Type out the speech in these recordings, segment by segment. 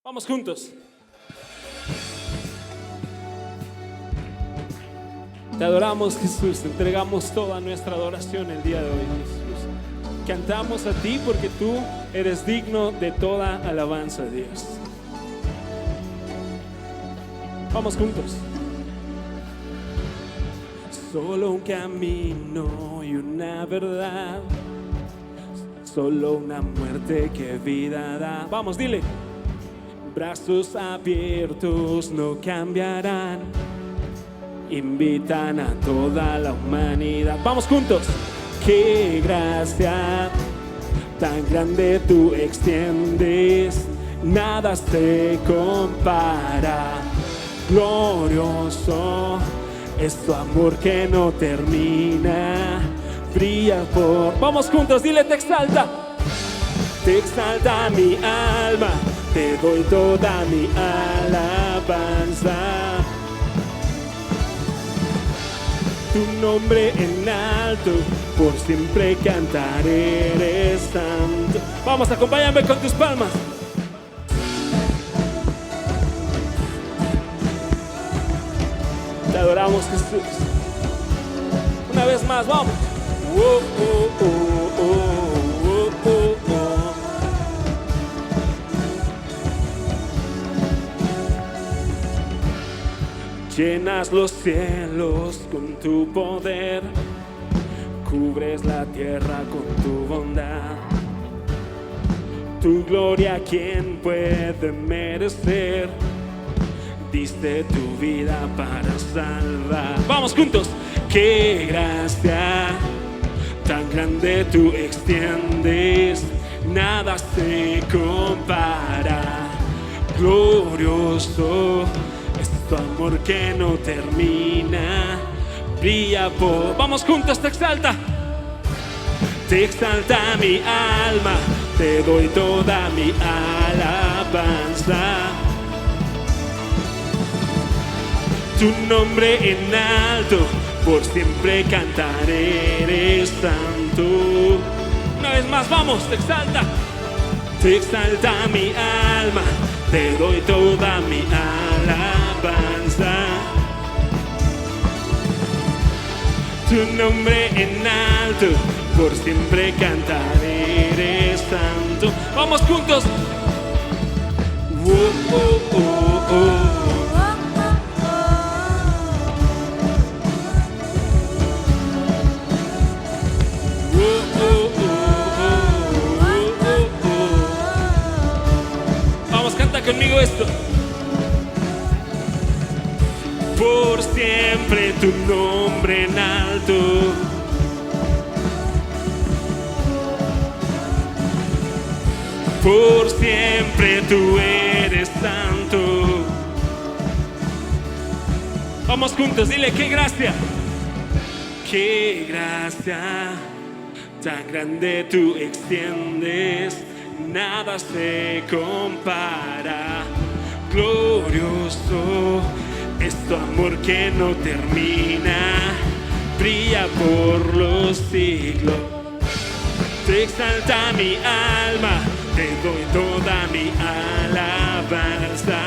Vamos juntos. Te adoramos, Jesús. Te entregamos toda nuestra adoración el día de hoy, Jesús. Cantamos a ti porque tú eres digno de toda alabanza, Dios. Vamos juntos. Solo un camino y una verdad, solo una muerte que vida da. Vamos, dile. Brazos abiertos no cambiarán, invitan a toda la humanidad. Vamos juntos. Qué gracia tan grande tú extiendes, nada se compara. Glorioso es tu amor que no termina, brilla por... Vamos juntos, dile, te exalta mi alma, te doy toda mi alabanza. Tu nombre en alto, por siempre cantaré, eres santo. Vamos, acompáñame con tus palmas. Te adoramos, Jesús. Una vez más, vamos. Llenas los cielos con tu poder, cubres la tierra con tu bondad. Tu gloria, ¿quién puede merecer? Diste tu vida para salvar. Vamos juntos. Qué gracia tan grande tú extiendes, nada se compara. Glorioso es tu amor que no termina, brilla por... Vamos juntos, te exalta mi alma, te doy toda mi alabanza. Tu nombre en alto, por siempre cantaré, eres santo. Una vez más, vamos, te exalta mi alma, te doy toda mi alabanza. Tu nombre en alto, por siempre cantaré, eres santo. Vamos juntos. Vamos, canta conmigo esto. Por siempre tu nombre en alto, por siempre tú eres santo. Vamos juntos, dile, qué gracia tan grande tú extiendes, nada se compara. Glorioso es tu amor que no termina, brilla por los siglos. Te exalta mi alma, te doy toda mi alabanza.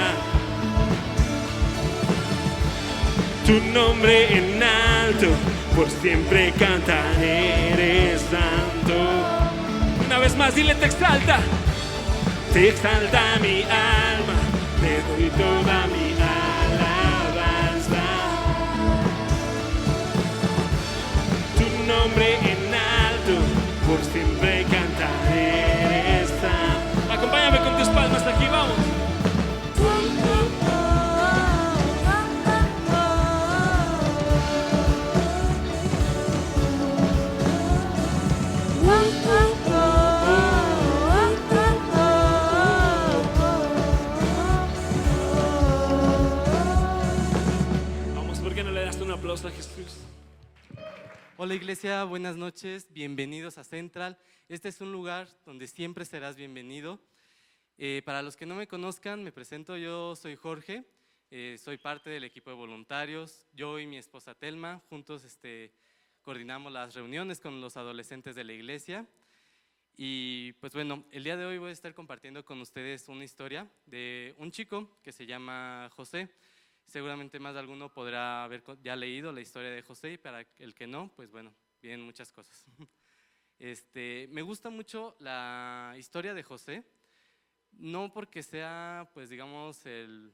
Tu nombre en alto, por siempre cantaré, eres santo. Una vez más, dile, te exalta mi alma, te doy toda mi alabanza. Tu nombre en alto, por siempre cantaré, eres santo. Acompáñame con tus palmas aquí, vamos. Vamos, ¿por qué no le das un aplauso a Jesús? Hola iglesia, buenas noches, bienvenidos a Central. Este es un lugar donde siempre serás bienvenido. Para los que no me conozcan, me presento, yo soy Jorge, soy parte del equipo de voluntarios. Yo y mi esposa Telma juntos coordinamos las reuniones con los adolescentes de la iglesia. Y pues bueno, el día de hoy voy a estar compartiendo con ustedes una historia de un chico que se llama José. Seguramente más de alguno podrá haber ya leído la historia de José, y para el que no, pues bueno, vienen muchas cosas. Me gusta mucho la historia de José, no porque sea, pues digamos, el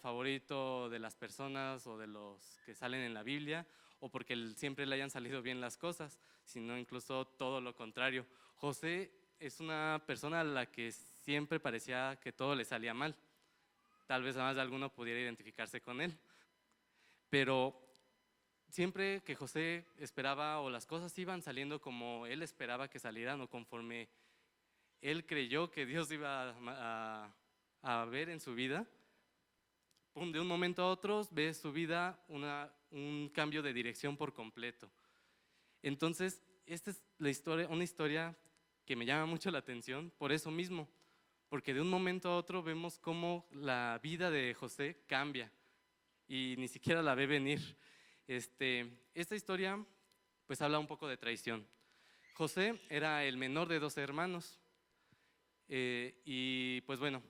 favorito de las personas o de los que salen en la Biblia, o porque siempre le hayan salido bien las cosas, sino incluso todo lo contrario. José es una persona a la que siempre parecía que todo le salía mal. Tal vez más de alguno pudiera identificarse con él, pero siempre que José esperaba o las cosas iban saliendo como él esperaba que salieran o conforme él creyó que Dios iba a ver en su vida, de un momento a otro ve su vida un cambio de dirección por completo. Entonces, esta es una historia que me llama mucho la atención por eso mismo, porque de un momento a otro vemos cómo la vida de José cambia y ni siquiera la ve venir. Esta historia pues habla un poco de traición. José era el menor de 12 hermanos y pues bueno,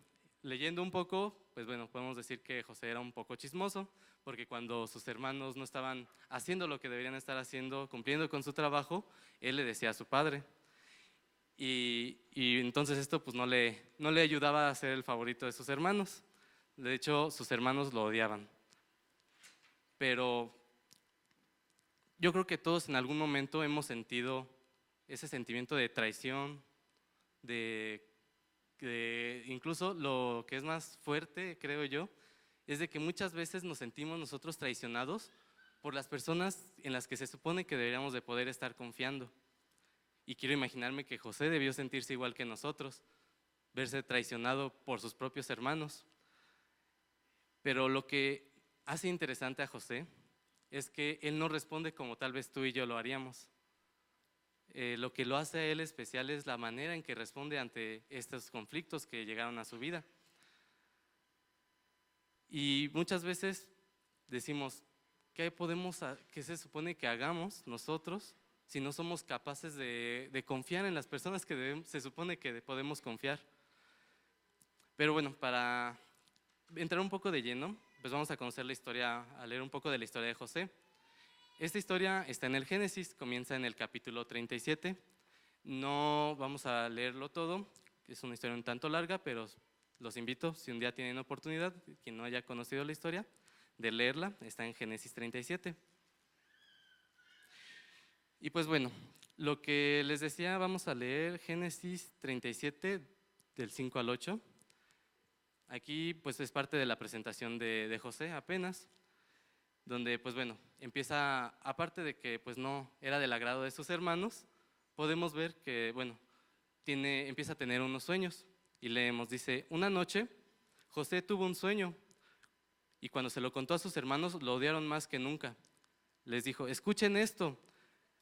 leyendo un poco, pues bueno, podemos decir que José era un poco chismoso, porque cuando sus hermanos no estaban haciendo lo que deberían estar haciendo, cumpliendo con su trabajo, él le decía a su padre. Y entonces esto pues no le ayudaba a ser el favorito de sus hermanos. De hecho, sus hermanos lo odiaban. Pero yo creo que todos en algún momento hemos sentido ese sentimiento de traición, incluso lo que es más fuerte, creo yo, es de que muchas veces nos sentimos nosotros traicionados por las personas en las que se supone que deberíamos de poder estar confiando. Y quiero imaginarme que José debió sentirse igual que nosotros, verse traicionado por sus propios hermanos. Pero lo que hace interesante a José es que él no responde como tal vez tú y yo lo haríamos. Lo que lo hace a él especial es la manera en que responde ante estos conflictos que llegaron a su vida. Y muchas veces decimos, ¿qué se supone que hagamos nosotros si no somos capaces de confiar en las personas que se supone que podemos confiar? Pero bueno, para entrar un poco de lleno, pues vamos a conocer la historia, a leer un poco de la historia de José. Esta historia está en el Génesis, comienza en el capítulo 37. No vamos a leerlo todo, es una historia un tanto larga, pero los invito, si un día tienen oportunidad, quien no haya conocido la historia, de leerla. Está en Génesis 37. Y pues bueno, lo que les decía, vamos a leer Génesis 37 del 5 al 8. Aquí pues es parte de la presentación de José apenas, donde pues bueno, empieza, aparte de que pues no era del agrado de sus hermanos, podemos ver que bueno, empieza a tener unos sueños. Y leemos, dice, una noche José tuvo un sueño y cuando se lo contó a sus hermanos lo odiaron más que nunca. Les dijo, escuchen esto,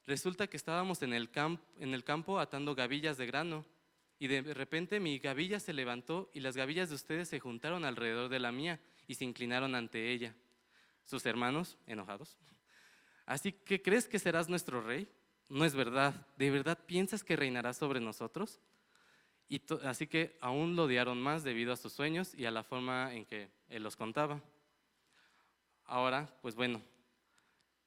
resulta que estábamos en el campo atando gavillas de grano y de repente mi gavilla se levantó y las gavillas de ustedes se juntaron alrededor de la mía y se inclinaron ante ella. Sus hermanos, enojados, ¿así que crees que serás nuestro rey? No es verdad, ¿de verdad piensas que reinarás sobre nosotros? Así que aún lo odiaron más debido a sus sueños y a la forma en que él los contaba. Ahora, pues bueno,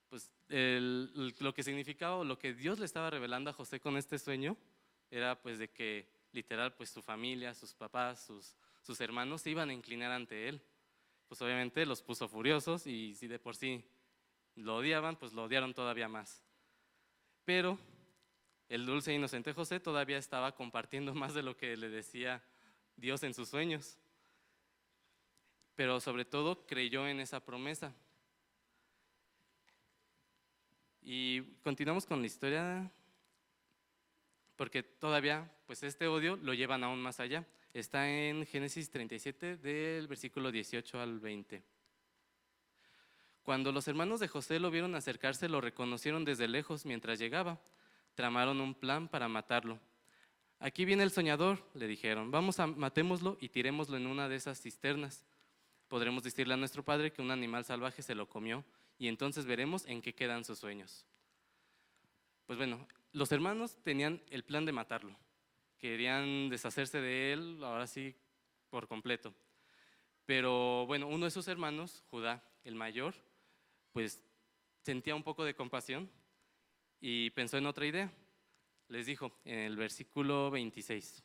pues lo que significaba o lo que Dios le estaba revelando a José con este sueño era pues de que literal pues su familia, sus papás, sus hermanos se iban a inclinar ante él. Pues obviamente los puso furiosos y si de por sí lo odiaban, pues lo odiaron todavía más. Pero el dulce e inocente José todavía estaba compartiendo más de lo que le decía Dios en sus sueños. Pero sobre todo creyó en esa promesa. Y continuamos con la historia, porque todavía pues este odio lo llevan aún más allá. Está en Génesis 37 del versículo 18 al 20. Cuando los hermanos de José lo vieron acercarse, lo reconocieron desde lejos mientras llegaba. Tramaron un plan para matarlo. Aquí viene el soñador, le dijeron, matémoslo y tirémoslo en una de esas cisternas. Podremos decirle a nuestro padre que un animal salvaje se lo comió y entonces veremos en qué quedan sus sueños. Pues bueno, los hermanos tenían el plan de matarlo. Querían deshacerse de él, ahora sí, por completo. Pero bueno, uno de sus hermanos, Judá, el mayor, pues sentía un poco de compasión y pensó en otra idea. Les dijo en el versículo 26,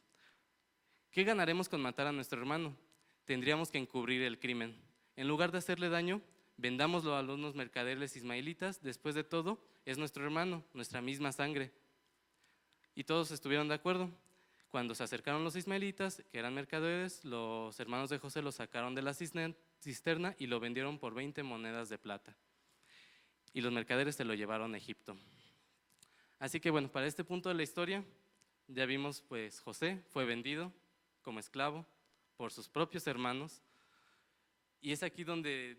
¿qué ganaremos con matar a nuestro hermano? Tendríamos que encubrir el crimen. En lugar de hacerle daño, vendámoslo a unos mercaderes ismaelitas. Después de todo, es nuestro hermano, nuestra misma sangre. Y todos estuvieron de acuerdo. Cuando se acercaron los ismaelitas, que eran mercaderes, los hermanos de José lo sacaron de la cisterna y lo vendieron por 20 monedas de plata. Y los mercaderes se lo llevaron a Egipto. Así que bueno, para este punto de la historia, ya vimos pues José fue vendido como esclavo por sus propios hermanos. Y es aquí donde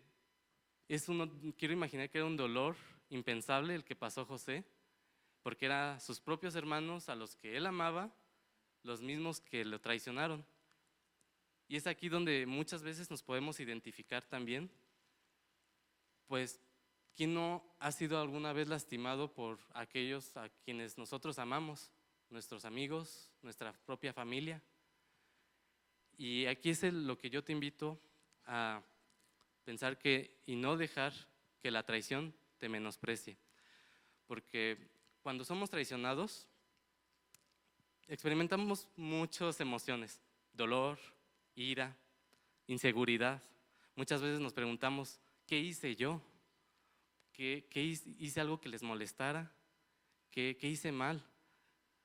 quiero imaginar que era un dolor impensable el que pasó José, porque eran sus propios hermanos a los que él amaba, los mismos que lo traicionaron. Y es aquí donde muchas veces nos podemos identificar también, pues, ¿quién no ha sido alguna vez lastimado por aquellos a quienes nosotros amamos? Nuestros amigos, nuestra propia familia. Y aquí es lo que yo te invito a pensar y no dejar que la traición te menosprecie. Porque cuando somos traicionados, experimentamos muchas emociones, dolor, ira, inseguridad. Muchas veces nos preguntamos, ¿qué hice yo? ¿Qué hice algo que les molestara? ¿Qué hice mal?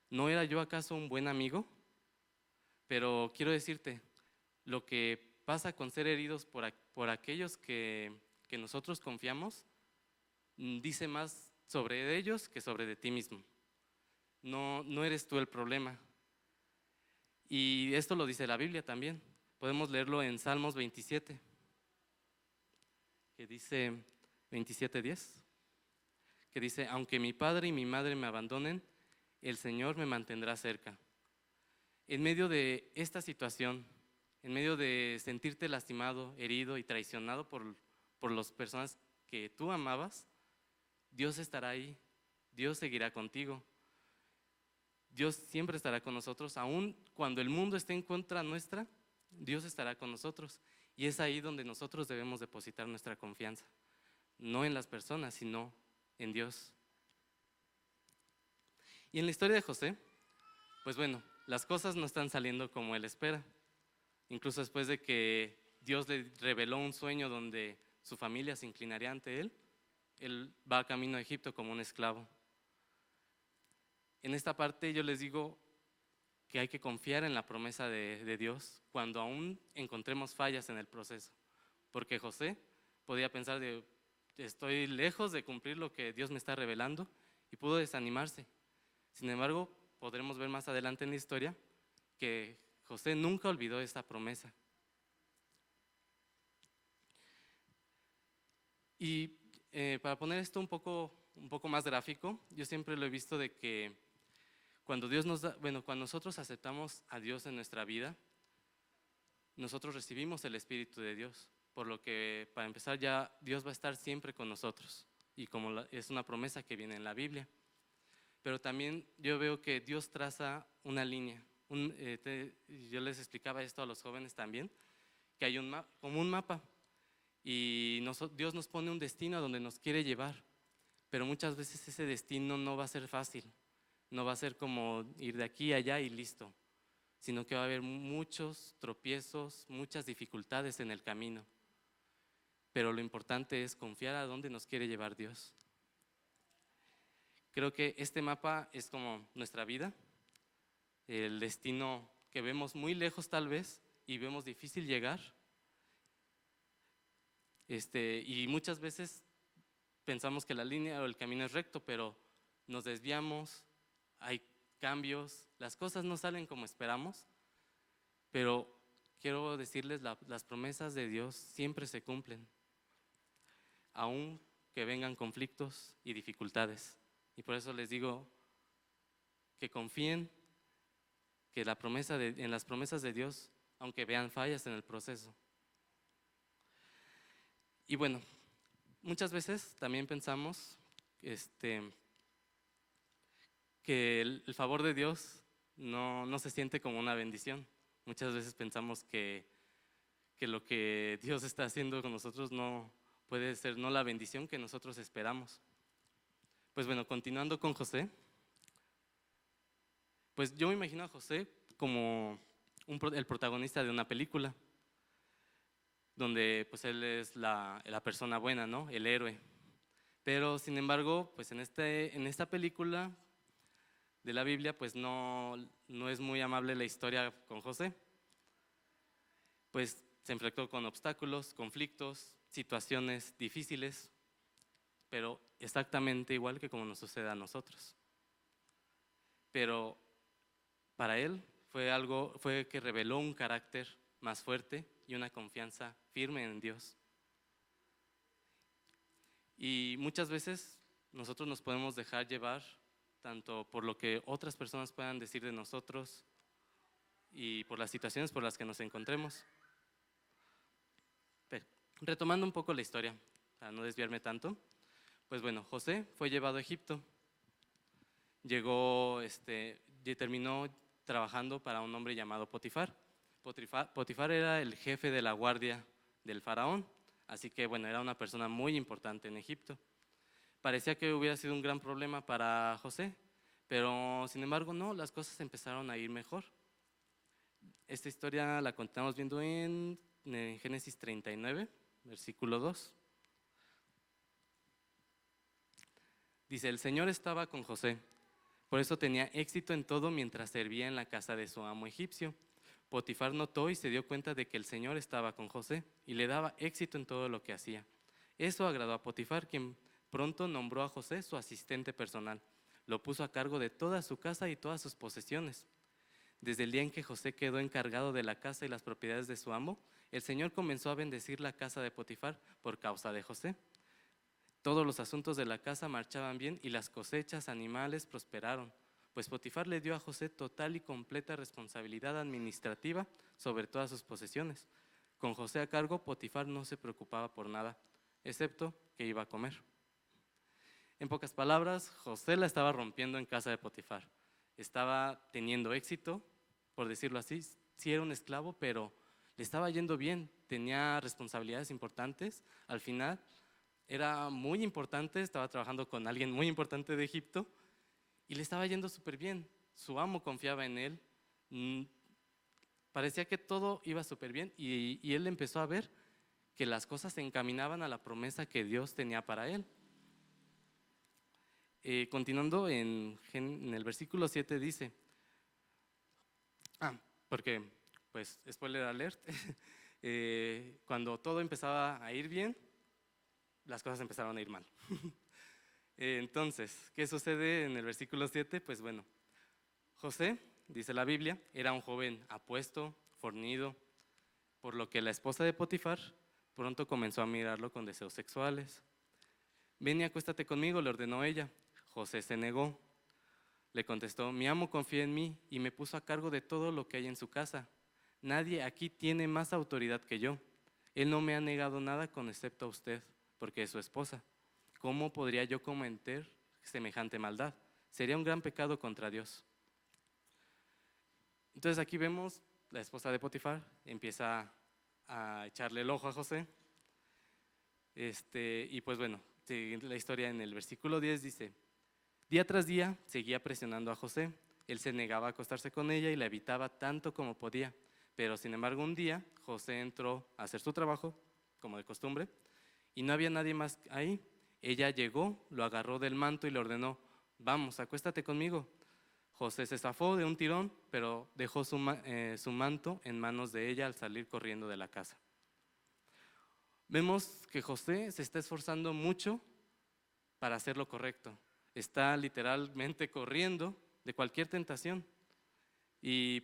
¿No era yo acaso un buen amigo? Pero quiero decirte, lo que pasa con ser heridos por aquellos que nosotros confiamos, dice más sobre ellos que sobre de ti mismo. No eres tú el problema. Y esto lo dice la Biblia también. Podemos leerlo en Salmos 27, que dice 27:10, que dice, aunque mi padre y mi madre me abandonen, el Señor me mantendrá cerca. En medio de esta situación, en medio de sentirte lastimado, herido y traicionado por las personas que tú amabas, Dios estará ahí, Dios seguirá contigo. Dios siempre estará con nosotros, aun cuando el mundo esté en contra nuestra, Dios estará con nosotros. Y es ahí donde nosotros debemos depositar nuestra confianza, no en las personas, sino en Dios. Y en la historia de José, pues bueno, las cosas no están saliendo como él espera. Incluso después de que Dios le reveló un sueño donde su familia se inclinaría ante él va camino a Egipto como un esclavo. En esta parte yo les digo que hay que confiar en la promesa de Dios cuando aún encontremos fallas en el proceso. Porque José podía pensar estoy lejos de cumplir lo que Dios me está revelando, y pudo desanimarse. Sin embargo, podremos ver más adelante en la historia que José nunca olvidó esta promesa. Y para poner esto un poco más gráfico, yo siempre lo he visto de que cuando cuando nosotros aceptamos a Dios en nuestra vida, nosotros recibimos el Espíritu de Dios, por lo que para empezar ya Dios va a estar siempre con nosotros, y como es una promesa que viene en la Biblia. Pero también yo veo que Dios traza una línea. Yo les explicaba esto a los jóvenes también, que hay como un mapa, y Dios nos pone un destino a donde nos quiere llevar, pero muchas veces ese destino no va a ser fácil, no va a ser como ir de aquí a allá y listo, sino que va a haber muchos tropiezos, muchas dificultades en el camino. Pero lo importante es confiar a dónde nos quiere llevar Dios. Creo que este mapa es como nuestra vida, el destino que vemos muy lejos tal vez y vemos difícil llegar. Y muchas veces pensamos que la línea o el camino es recto, pero nos desviamos, hay cambios, las cosas no salen como esperamos, pero quiero decirles, las promesas de Dios siempre se cumplen, aun que vengan conflictos y dificultades. Y por eso les digo que confíen que en las promesas de Dios, aunque vean fallas en el proceso. Y bueno, muchas veces también pensamos que que el favor de Dios no se siente como una bendición. Muchas veces pensamos que lo que Dios está haciendo con nosotros no puede ser no la bendición que nosotros esperamos. Pues bueno, continuando con José, pues yo me imagino a José como el protagonista de una película, donde pues él es la persona buena, ¿no? El héroe. Pero sin embargo, pues en esta película de la Biblia, pues no es muy amable la historia con José. Pues se enfrentó con obstáculos, conflictos, situaciones difíciles, pero exactamente igual que como nos sucede a nosotros. Pero para él fue que reveló un carácter más fuerte y una confianza firme en Dios. Y muchas veces nosotros nos podemos dejar llevar tanto por lo que otras personas puedan decir de nosotros y por las situaciones por las que nos encontremos. Pero, retomando un poco la historia, para no desviarme tanto, pues bueno, José fue llevado a Egipto. Llegó, terminó trabajando para un hombre llamado Potifar. Potifar era el jefe de la guardia del faraón, así que bueno, era una persona muy importante en Egipto. Parecía que hubiera sido un gran problema para José, pero sin embargo no, las cosas empezaron a ir mejor. Esta historia la continuamos viendo en Génesis 39, versículo 2. Dice, el Señor estaba con José, por eso tenía éxito en todo mientras servía en la casa de su amo egipcio. Potifar notó y se dio cuenta de que el Señor estaba con José y le daba éxito en todo lo que hacía. Eso agradó a Potifar, quien pronto nombró a José su asistente personal. Lo puso a cargo de toda su casa y todas sus posesiones. Desde el día en que José quedó encargado de la casa y las propiedades de su amo, el Señor comenzó a bendecir la casa de Potifar por causa de José. Todos los asuntos de la casa marchaban bien y las cosechas, animales prosperaron, pues Potifar le dio a José total y completa responsabilidad administrativa sobre todas sus posesiones. Con José a cargo, Potifar no se preocupaba por nada, excepto que iba a comer. En pocas palabras, José la estaba rompiendo en casa de Potifar. Estaba teniendo éxito, por decirlo así. Sí era un esclavo, pero le estaba yendo bien. Tenía responsabilidades importantes. Al final era muy importante, estaba trabajando con alguien muy importante de Egipto y le estaba yendo súper bien. Su amo confiaba en él. Parecía que todo iba súper bien y él empezó a ver que las cosas se encaminaban a la promesa que Dios tenía para él. Continuando en el versículo 7 dice, porque, pues, spoiler alert, cuando todo empezaba a ir bien, las cosas empezaron a ir mal. Entonces, ¿qué sucede en el versículo 7? Pues bueno, José, dice la Biblia, era un joven apuesto, fornido, por lo que la esposa de Potifar pronto comenzó a mirarlo con deseos sexuales. Ven y acuéstate conmigo, le ordenó ella. José se negó. Le contestó, mi amo confía en mí y me puso a cargo de todo lo que hay en su casa. Nadie aquí tiene más autoridad que yo. Él no me ha negado nada con excepto a usted, porque es su esposa. ¿Cómo podría yo cometer semejante maldad? Sería un gran pecado contra Dios. Entonces aquí vemos la esposa de Potifar empieza a echarle el ojo a José. Y pues bueno, la historia en el versículo 10 dice, día tras día seguía presionando a José. Él se negaba a acostarse con ella y la evitaba tanto como podía. Pero sin embargo un día José entró a hacer su trabajo, como de costumbre, y no había nadie más ahí. Ella llegó, lo agarró del manto y le ordenó, vamos, acuéstate conmigo. José se zafó de un tirón, pero dejó su manto en manos de ella al salir corriendo de la casa. Vemos que José se está esforzando mucho para hacer lo correcto. Está literalmente corriendo de cualquier tentación. Y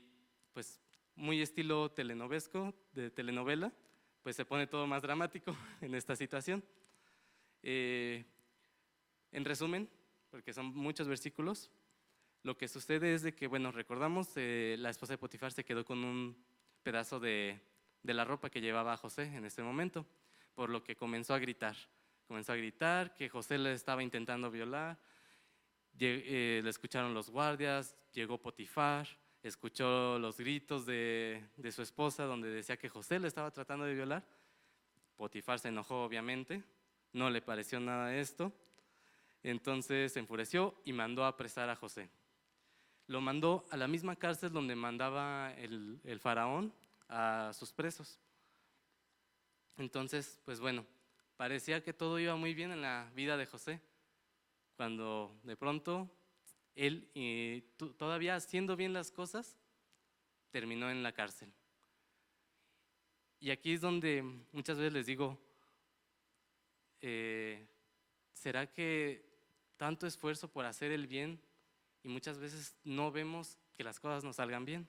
pues muy estilo telenovesco, de telenovela, pues se pone todo más dramático en esta situación. En resumen, porque son muchos versículos, lo que sucede es de que, bueno, recordamos, la esposa de Potifar se quedó con un pedazo de la ropa que llevaba José en ese momento, por lo que comenzó a gritar que José le estaba intentando violar. Le escucharon los guardias, llegó Potifar, escuchó los gritos de su esposa donde decía que José le estaba tratando de violar. Potifar se enojó obviamente, no le pareció nada esto, entonces se enfureció y mandó a apresar a José. Lo mandó a la misma cárcel donde mandaba el faraón a sus presos. Entonces, pues bueno, parecía que todo iba muy bien en la vida de José, cuando de pronto él, todavía haciendo bien las cosas, terminó en la cárcel. Y aquí es donde muchas veces les digo, ¿será que tanto esfuerzo por hacer el bien y muchas veces no vemos que las cosas nos salgan bien?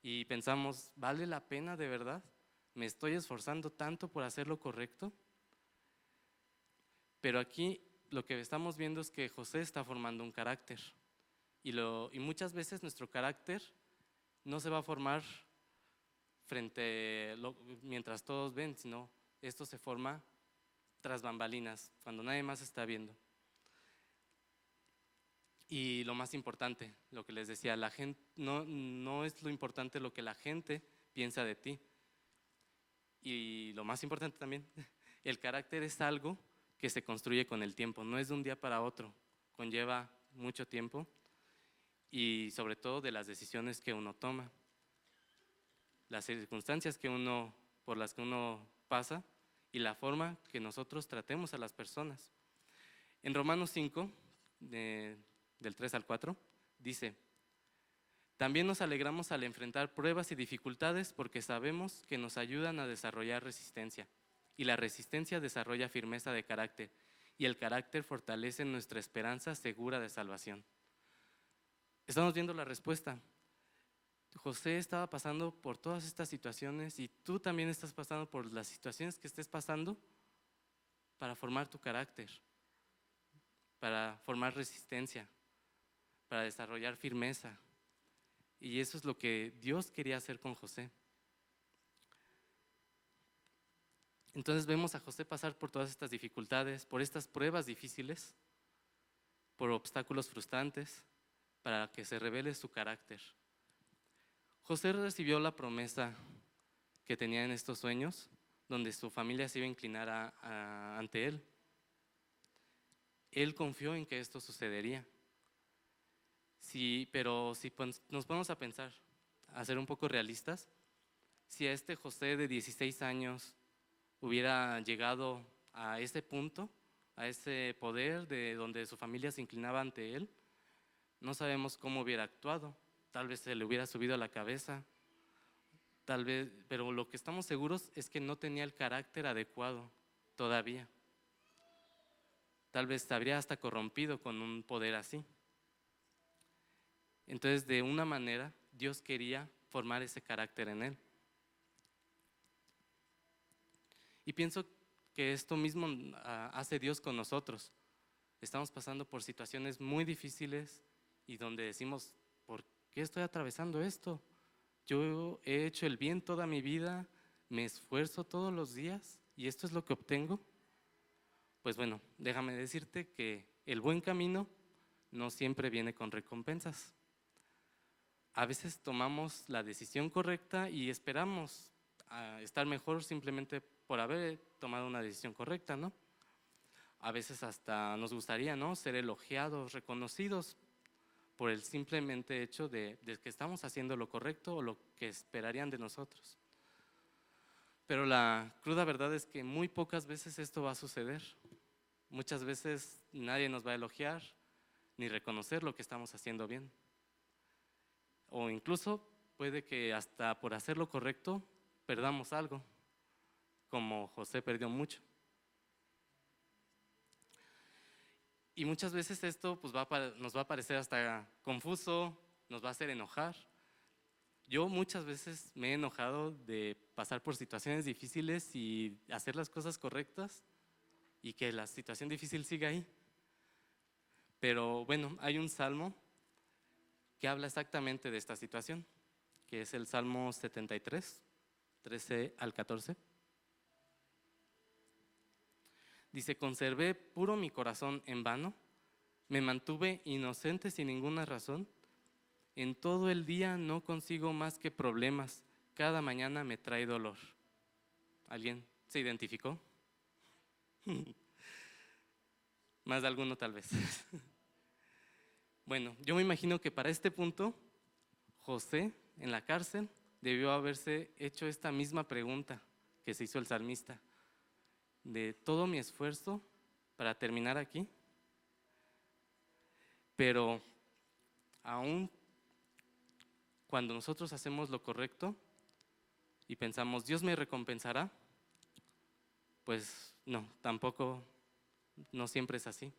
Y pensamos, ¿vale la pena de verdad? ¿Me estoy esforzando tanto por hacer lo correcto? Pero aquí lo que estamos viendo es que José está formando un carácter y muchas veces nuestro carácter no se va a formar mientras todos ven, sino esto se forma tras bambalinas, cuando nadie más está viendo. Y lo más importante, lo que les decía, la gente, no es lo importante lo que la gente piensa de ti. Y lo más importante también, el carácter es algo que se construye con el tiempo, no es de un día para otro, conlleva mucho tiempo y sobre todo de las decisiones que uno toma, las circunstancias por las que uno pasa y la forma que nosotros tratemos a las personas. En Romanos 5, del 3 al 4, dice: también nos alegramos al enfrentar pruebas y dificultades porque sabemos que nos ayudan a desarrollar resistencia. Y la resistencia desarrolla firmeza de carácter. Y el carácter fortalece nuestra esperanza segura de salvación. Estamos viendo la respuesta. José estaba pasando por todas estas situaciones y tú también estás pasando por las situaciones que estés pasando para formar tu carácter, para formar resistencia, para desarrollar firmeza. Y eso es lo que Dios quería hacer con José. Entonces vemos a José pasar por todas estas dificultades, por estas pruebas difíciles, por obstáculos frustrantes, para que se revele su carácter. José recibió la promesa que tenía en estos sueños, donde su familia se iba a inclinar ante él. Él confió en que esto sucedería. Sí, pero si nos ponemos a pensar, a ser un poco realistas, si a este José de 16 años hubiera llegado a ese punto, a ese poder de donde su familia se inclinaba ante él, no sabemos cómo hubiera actuado. Tal vez se le hubiera subido a la cabeza, tal vez, pero lo que estamos seguros es que no tenía el carácter adecuado todavía. Tal vez se habría hasta corrompido con un poder así. Entonces, de una manera, Dios quería formar ese carácter en él. Y pienso que esto mismo hace Dios con nosotros. Estamos pasando por situaciones muy difíciles y donde decimos, ¿por qué estoy atravesando esto? Yo he hecho el bien toda mi vida, me esfuerzo todos los días y esto es lo que obtengo. Pues bueno, déjame decirte que el buen camino no siempre viene con recompensas. A veces tomamos la decisión correcta y esperamos a estar mejor simplemente por haber tomado una decisión correcta, ¿no? A veces hasta nos gustaría, ¿no?, ser elogiados, reconocidos por el simplemente hecho de que estamos haciendo lo correcto o lo que esperarían de nosotros. Pero la cruda verdad es que muy pocas veces esto va a suceder. Muchas veces nadie nos va a elogiar ni reconocer lo que estamos haciendo bien. O incluso puede que hasta por hacer lo correcto perdamos algo, como José perdió mucho. Y muchas veces esto pues nos va a parecer hasta confuso, nos va a hacer enojar. Yo muchas veces me he enojado de pasar por situaciones difíciles y hacer las cosas correctas y que la situación difícil siga ahí. Pero bueno, hay un salmo que habla exactamente de esta situación, que es el Salmo 73, 13 al 14. Dice: conservé puro mi corazón en vano, Me mantuve inocente sin ninguna razón. En todo el día no consigo más que problemas. Cada mañana me trae dolor. ¿Alguien se identificó? Más de alguno tal vez. Bueno, yo me imagino que para este punto, José en la cárcel debió haberse hecho esta misma pregunta que se hizo el salmista. De todo mi esfuerzo para terminar aquí, pero aún cuando nosotros hacemos lo correcto y pensamos, Dios me recompensará, pues no, tampoco, no siempre es así.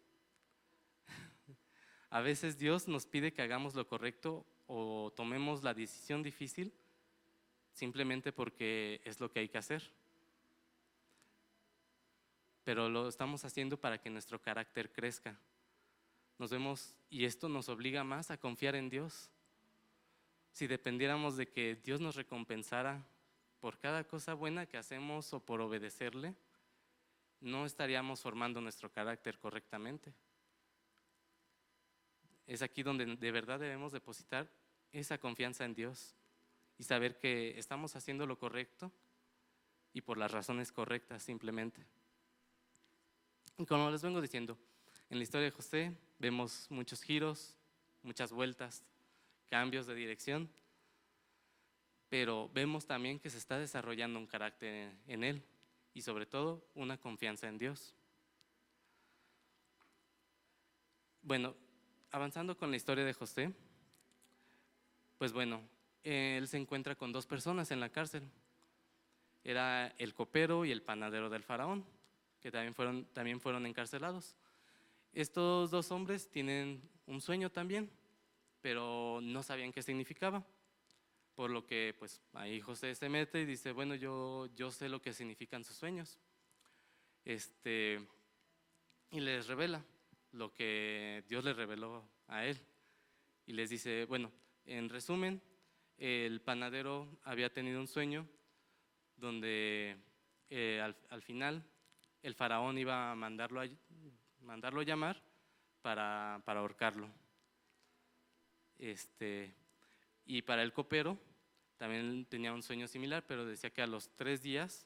A veces Dios nos pide que hagamos lo correcto o tomemos la decisión difícil simplemente porque es lo que hay que hacer. Pero lo estamos haciendo para que nuestro carácter crezca. Nos vemos, y esto nos obliga más a confiar en Dios. Si dependiéramos de que Dios nos recompensara por cada cosa buena que hacemos o por obedecerle, no estaríamos formando nuestro carácter correctamente. Es aquí donde de verdad debemos depositar esa confianza en Dios y saber que estamos haciendo lo correcto y por las razones correctas simplemente. Y como les vengo diciendo, en la historia de José vemos muchos giros, muchas vueltas, cambios de dirección, pero vemos también que se está desarrollando un carácter en él y sobre todo una confianza en Dios. Bueno, avanzando con la historia de José, pues bueno, él se encuentra con dos personas en la cárcel. Era el copero y el panadero del faraón, que también fueron encarcelados. Estos dos hombres tienen un sueño también, pero no sabían qué significaba. Por lo que pues ahí José se mete y dice, bueno, yo sé lo que significan sus sueños. Y les revela lo que Dios le reveló a él. Y les dice, bueno, en resumen, el panadero había tenido un sueño donde al final el faraón iba a mandarlo llamar para ahorcarlo. Y para el copero también tenía un sueño similar, pero decía que a los 3 días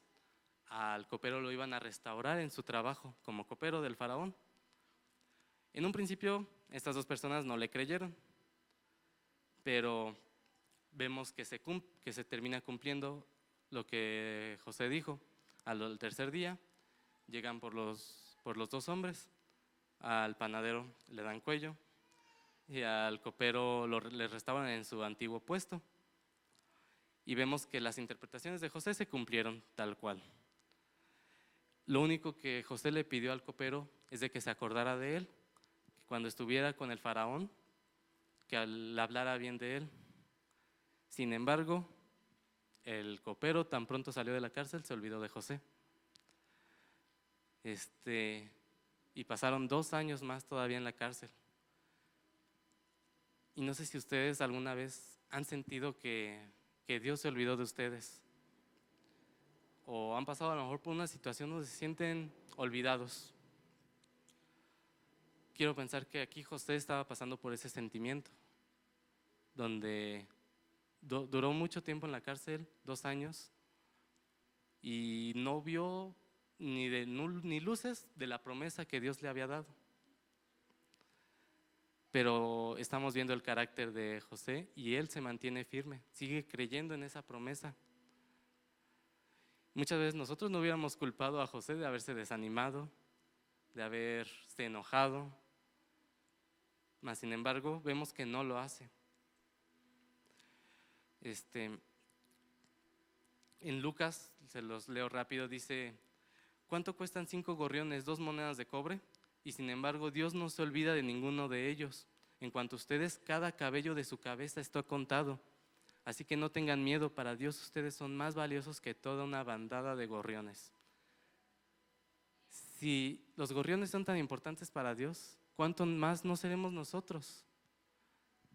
al copero lo iban a restaurar en su trabajo como copero del faraón. En un principio estas dos personas no le creyeron, pero vemos que se termina cumpliendo lo que José dijo. Al tercer día llegan por los dos hombres, al panadero le dan cuello y al copero le restauran en su antiguo puesto. Y vemos que las interpretaciones de José se cumplieron tal cual. Lo único que José le pidió al copero es de que se acordara de él, que cuando estuviera con el faraón, que hablara bien de él. Sin embargo, el copero tan pronto salió de la cárcel se olvidó de José. Y pasaron 2 años más todavía en la cárcel. Y no sé si ustedes alguna vez han sentido que Dios se olvidó de ustedes, o han pasado a lo mejor por una situación donde se sienten olvidados. Quiero pensar que aquí José estaba pasando por ese sentimiento, donde duró mucho tiempo en la cárcel, 2 años, y no vio ni luces de la promesa que Dios le había dado. Pero estamos viendo el carácter de José y él se mantiene firme, sigue creyendo en esa promesa. Muchas veces nosotros no hubiéramos culpado a José de haberse desanimado, de haberse enojado, mas sin embargo vemos que no lo hace. En Lucas, se los leo rápido, dice: ¿cuánto cuestan 5 gorriones, 2 monedas de cobre? Y sin embargo Dios no se olvida de ninguno de ellos. En cuanto a ustedes, cada cabello de su cabeza está contado. Así que no tengan miedo, para Dios ustedes son más valiosos que toda una bandada de gorriones. Si los gorriones son tan importantes para Dios, ¿cuánto más no seremos nosotros?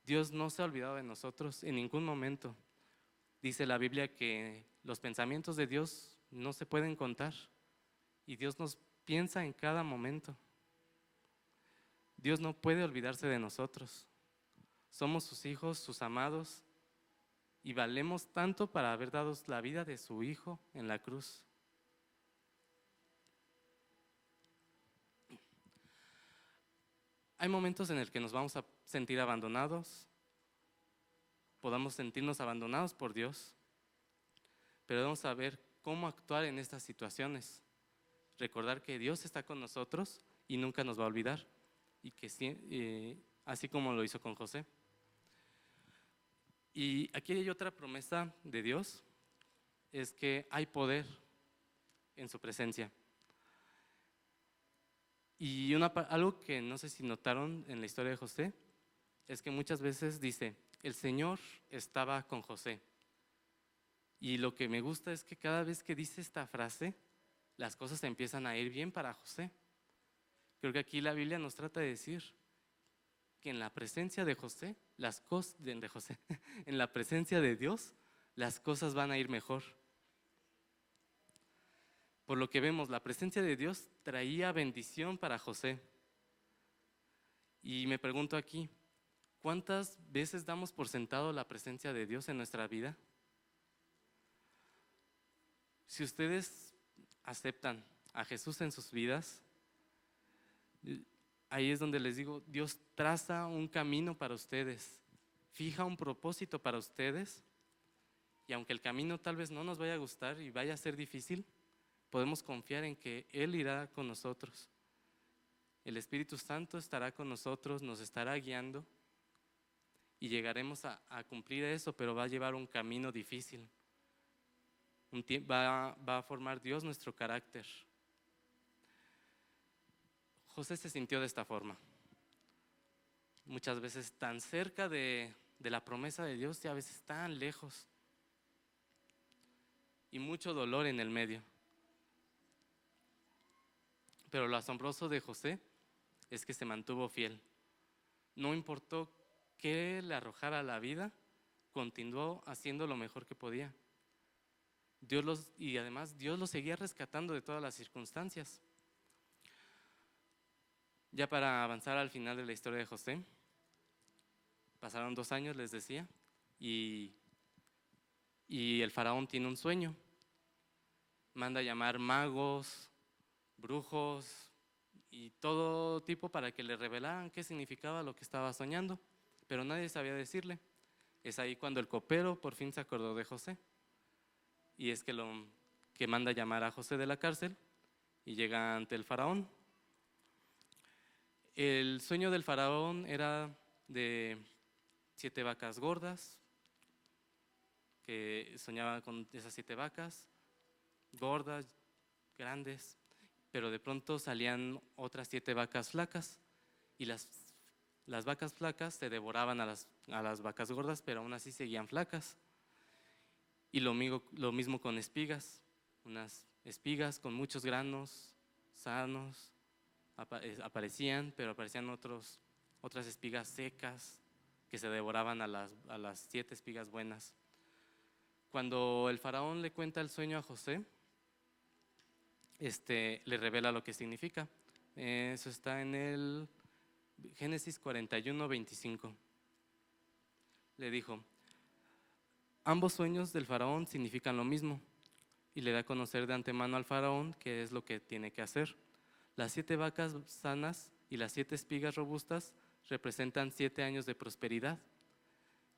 Dios no se ha olvidado de nosotros en ningún momento. Dice la Biblia que los pensamientos de Dios no se pueden contar y Dios nos piensa en cada momento. Dios no puede olvidarse de nosotros. Somos sus hijos, sus amados, y valemos tanto para haber dado la vida de su Hijo en la cruz. Hay momentos en el que nos vamos a sentir abandonados, podamos sentirnos abandonados por Dios, pero debemos saber cómo actuar en estas situaciones. Recordar que Dios está con nosotros y nunca nos va a olvidar, y que así como lo hizo con José. Y aquí hay otra promesa de Dios, es que hay poder en su presencia. Y algo que no sé si notaron en la historia de José, es que muchas veces dice, el Señor estaba con José. Y lo que me gusta es que cada vez que dice esta frase, las cosas empiezan a ir bien para José. Creo que aquí la Biblia nos trata de decir que en la presencia de José, en la presencia de Dios, las cosas van a ir mejor. Por lo que vemos, la presencia de Dios traía bendición para José. Y me pregunto aquí, ¿cuántas veces damos por sentado la presencia de Dios en nuestra vida? Si ustedes aceptan a Jesús en sus vidas, ahí es donde les digo, Dios traza un camino para ustedes, fija un propósito para ustedes, y aunque el camino tal vez no nos vaya a gustar y vaya a ser difícil, podemos confiar en que Él irá con nosotros. El Espíritu Santo estará con nosotros, nos estará guiando y llegaremos a cumplir eso, pero va a llevar un camino difícil. Va a formar Dios nuestro carácter. José se sintió de esta forma. Muchas veces tan cerca de la promesa de Dios y a veces tan lejos. Y mucho dolor en el medio. Pero lo asombroso de José es que se mantuvo fiel. No importó qué le arrojara la vida, continuó haciendo lo mejor que podía. Y además Dios lo seguía rescatando de todas las circunstancias. Ya para avanzar al final de la historia de José, pasaron 2 años, les decía, y el faraón tiene un sueño. Manda a llamar magos, brujos y todo tipo para que le revelaran qué significaba lo que estaba soñando, pero nadie sabía decirle. Es ahí cuando el copero por fin se acordó de José, y es que manda a llamar a José de la cárcel y llega ante el faraón. El sueño del faraón era de 7 vacas gordas, que soñaba con esas 7 vacas gordas, grandes, pero de pronto salían otras 7 vacas flacas, y las vacas flacas se devoraban a las vacas gordas, pero aún así seguían flacas. Y lo mismo con espigas, unas espigas con muchos granos sanos aparecían, pero aparecían otras espigas secas que se devoraban a las 7 espigas buenas. Cuando el faraón le cuenta el sueño a José, le revela lo que significa. Eso está en el Génesis 41:25. Le dijo: ambos sueños del faraón significan lo mismo, y le da a conocer de antemano al faraón qué es lo que tiene que hacer. Las 7 vacas sanas y las 7 espigas robustas representan 7 años de prosperidad,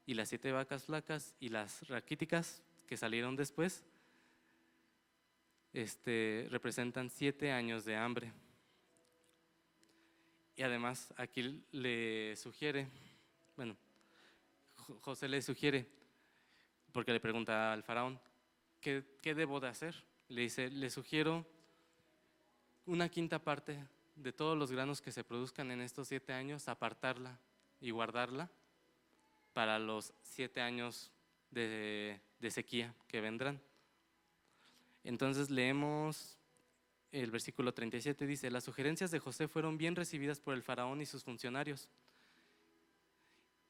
y las 7 vacas flacas y las raquíticas que salieron después representan 7 años de hambre. Y además aquí le sugiere, José le sugiere, porque le pregunta al faraón, ¿qué debo de hacer? Le dice: le sugiero 1/5 parte de todos los granos que se produzcan en estos 7 años, apartarla y guardarla para los 7 años de sequía que vendrán. Entonces leemos el versículo 37, dice: las sugerencias de José fueron bien recibidas por el faraón y sus funcionarios.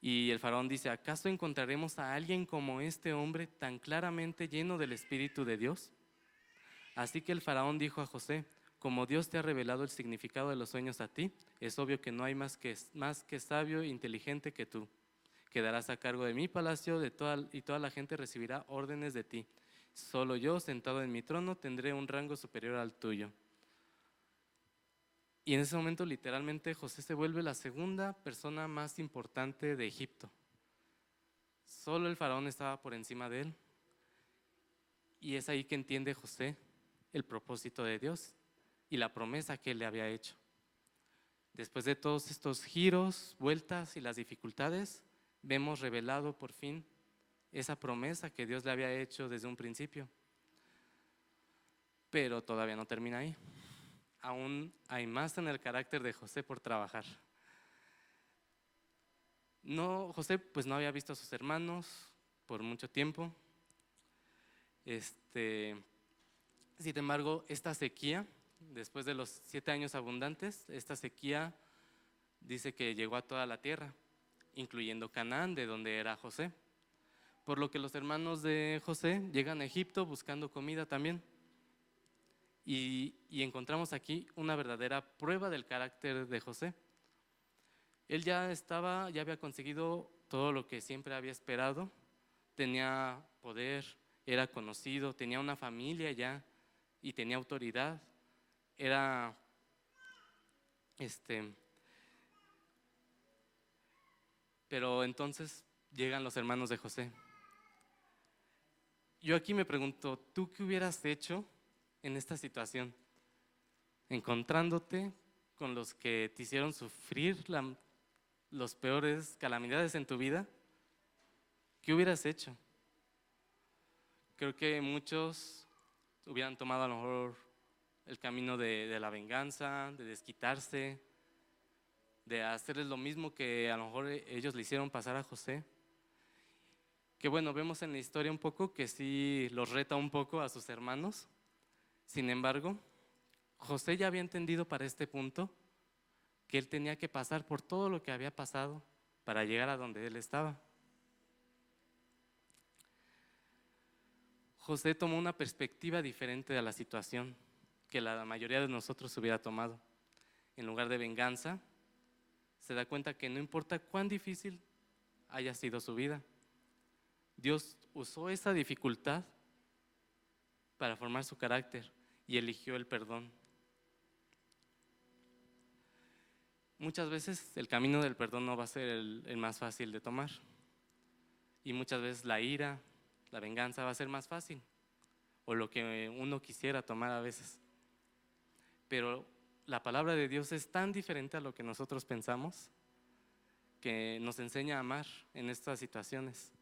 Y el faraón dice: ¿acaso encontraremos a alguien como este hombre tan claramente lleno del Espíritu de Dios? Así que el faraón dijo a José: Como Dios te ha revelado el significado de los sueños a ti, es obvio que no hay más que sabio e inteligente que tú. Quedarás a cargo de mi palacio y toda la gente recibirá órdenes de ti. Solo yo, sentado en mi trono, tendré un rango superior al tuyo. Y en ese momento, literalmente, José se vuelve la segunda persona más importante de Egipto. Solo el faraón estaba por encima de él. Y es ahí que entiende José el propósito de Dios y la promesa que él le había hecho. Después de todos estos giros, vueltas y las dificultades, vemos revelado por fin esa promesa que Dios le había hecho desde un principio. Pero todavía no termina ahí. Aún hay más en el carácter de José por trabajar. José pues no había visto a sus hermanos por mucho tiempo. Sin embargo, esta sequía, después de los 7 años abundantes, esta sequía dice que llegó a toda la tierra, incluyendo Canaán, de donde era José. Por lo que los hermanos de José llegan a Egipto buscando comida también. Y encontramos aquí una verdadera prueba del carácter de José. Él ya había conseguido todo lo que siempre había esperado, tenía poder, era conocido, tenía una familia ya y tenía autoridad. Pero entonces llegan los hermanos de José. Yo aquí me pregunto, ¿tú qué hubieras hecho en esta situación? Encontrándote con los que te hicieron sufrir los peores calamidades en tu vida, ¿qué hubieras hecho? Creo que muchos hubieran tomado a lo mejor el camino de la venganza, de desquitarse, de hacerles lo mismo que a lo mejor ellos le hicieron pasar a José. Que bueno, vemos en la historia un poco que sí los reta un poco a sus hermanos. Sin embargo, José ya había entendido para este punto que él tenía que pasar por todo lo que había pasado para llegar a donde él estaba. José tomó una perspectiva diferente de la situación que la mayoría de nosotros hubiera tomado. En lugar de venganza, se da cuenta que no importa cuán difícil haya sido su vida, Dios usó esa dificultad para formar su carácter y eligió el perdón. Muchas veces el camino del perdón no va a ser el más fácil de tomar. Y muchas veces la ira, la venganza va a ser más fácil, o lo que uno quisiera tomar a veces. Pero la palabra de Dios es tan diferente a lo que nosotros pensamos que nos enseña a amar en estas situaciones.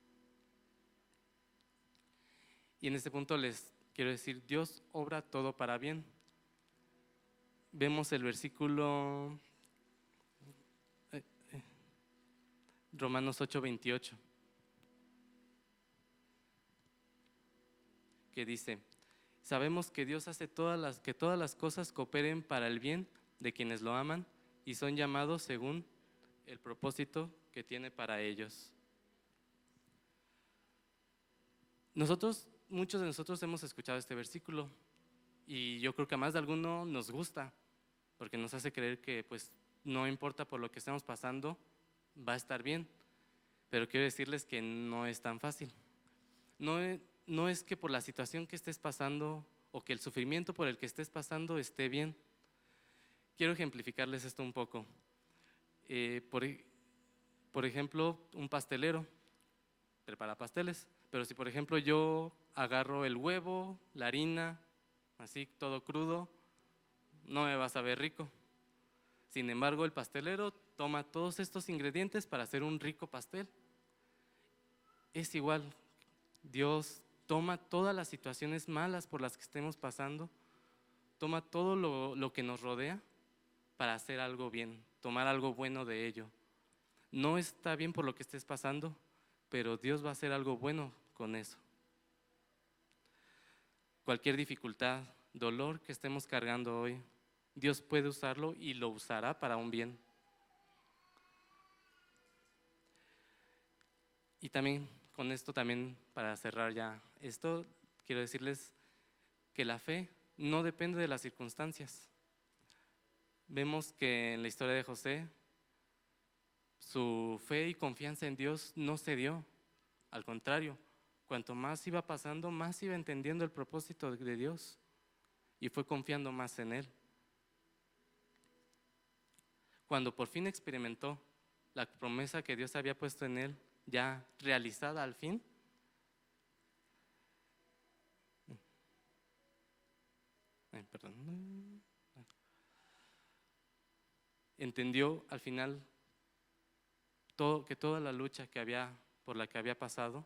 Y en este punto les quiero decir, Dios obra todo para bien. Vemos el versículo Romanos 8:28, que dice: sabemos que Dios hace que todas las cosas cooperen para el bien de quienes lo aman y son llamados según el propósito que tiene para ellos. Muchos de nosotros hemos escuchado este versículo y yo creo que a más de alguno nos gusta, porque nos hace creer que pues no importa por lo que estemos pasando, va a estar bien. Pero quiero decirles que no es tan fácil. No es que por la situación que estés pasando o que el sufrimiento por el que estés pasando esté bien. Quiero ejemplificarles esto un poco. Por ejemplo, un pastelero prepara pasteles, pero si por ejemplo yo agarro el huevo, la harina, así todo crudo, no me va a saber rico. Sin embargo, el pastelero toma todos estos ingredientes para hacer un rico pastel. Es igual, Dios toma todas las situaciones malas por las que estemos pasando, toma todo lo que nos rodea para hacer algo bien, tomar algo bueno de ello. No está bien por lo que estés pasando, pero Dios va a hacer algo bueno con eso. Cualquier dificultad, dolor que estemos cargando hoy, Dios puede usarlo y lo usará para un bien. Y también, con esto también, para cerrar ya esto, quiero decirles que la fe no depende de las circunstancias. vemos que en la historia de José, su fe y confianza en Dios no cedió. Al contrario, cuanto más iba pasando, más iba entendiendo el propósito de Dios y fue confiando más en Él. Cuando por fin experimentó la promesa que Dios había puesto en él, ya realizada al fin, entendió al final que toda la lucha por la que había pasado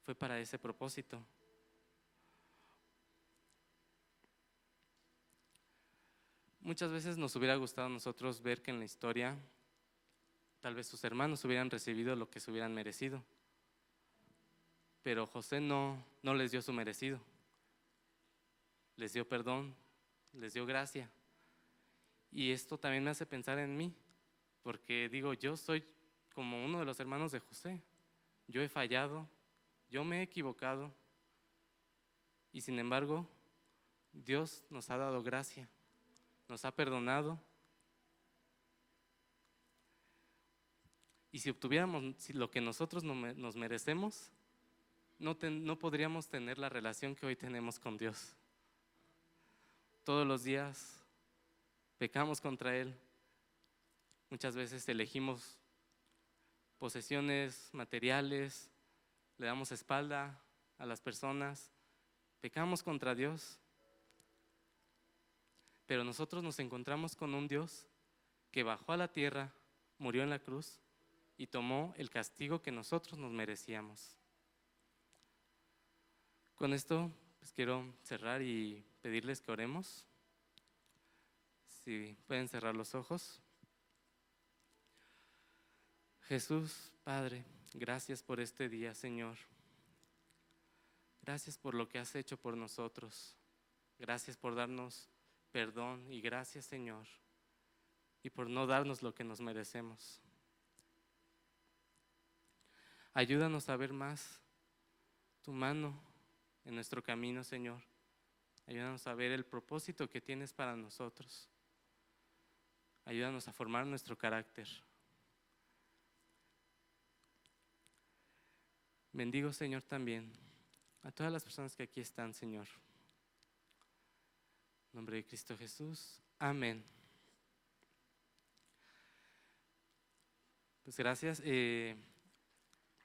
fue para ese propósito. Muchas veces nos hubiera gustado a nosotros ver que en la historia tal vez sus hermanos hubieran recibido lo que se hubieran merecido, pero José no les dio su merecido. Les dio perdón, les dio gracia. Y esto también me hace pensar en mí, porque digo, yo soy como uno de los hermanos de José. Yo he fallado, yo me he equivocado, y sin embargo, Dios nos ha dado gracia, nos ha perdonado. Y si obtuviéramos lo que nosotros nos merecemos, no podríamos tener la relación que hoy tenemos con Dios. Todos los días pecamos contra Él. Muchas veces elegimos posesiones materiales, le damos espalda a las personas, pecamos contra Dios. Pero nosotros nos encontramos con un Dios que bajó a la tierra, murió en la cruz y tomó el castigo que nosotros nos merecíamos. Con esto pues quiero cerrar y pedirles que oremos. Si pueden cerrar los ojos. Jesús, Padre, gracias por este día, Señor. Gracias por lo que has hecho por nosotros. Gracias por darnos perdón y gracias, Señor, y por no darnos lo que nos merecemos. Ayúdanos a ver más tu mano en nuestro camino, Señor. Ayúdanos a ver el propósito que tienes para nosotros. Ayúdanos a formar nuestro carácter. Bendigo, Señor, también a todas las personas que aquí están, Señor. En nombre de Cristo Jesús. Amén. Pues gracias.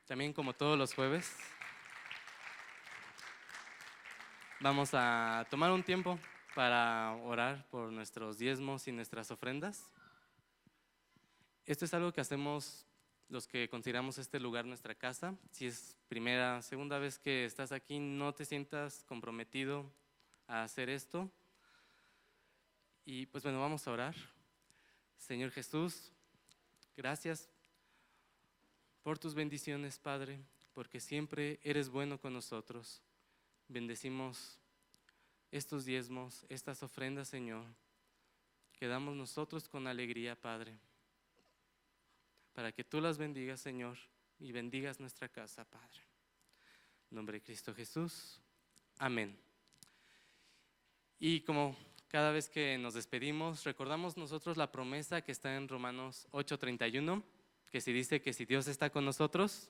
También como todos los jueves, vamos a tomar un tiempo para orar por nuestros diezmos y nuestras ofrendas. Esto es algo que hacemos los que consideramos este lugar nuestra casa. Si es primera, segunda vez que estás aquí, no te sientas comprometido a hacer esto. Y pues bueno, vamos a orar. Señor Jesús, gracias por tus bendiciones, Padre, porque siempre eres bueno con nosotros. Bendecimos estos diezmos, estas ofrendas, Señor, que damos nosotros con alegría, Padre, para que tú las bendigas, Señor, y bendigas nuestra casa, Padre. En nombre de Cristo Jesús, amén. Y como cada vez que nos despedimos, recordamos nosotros la promesa que está en Romanos 8:31, que se dice que si Dios está con nosotros,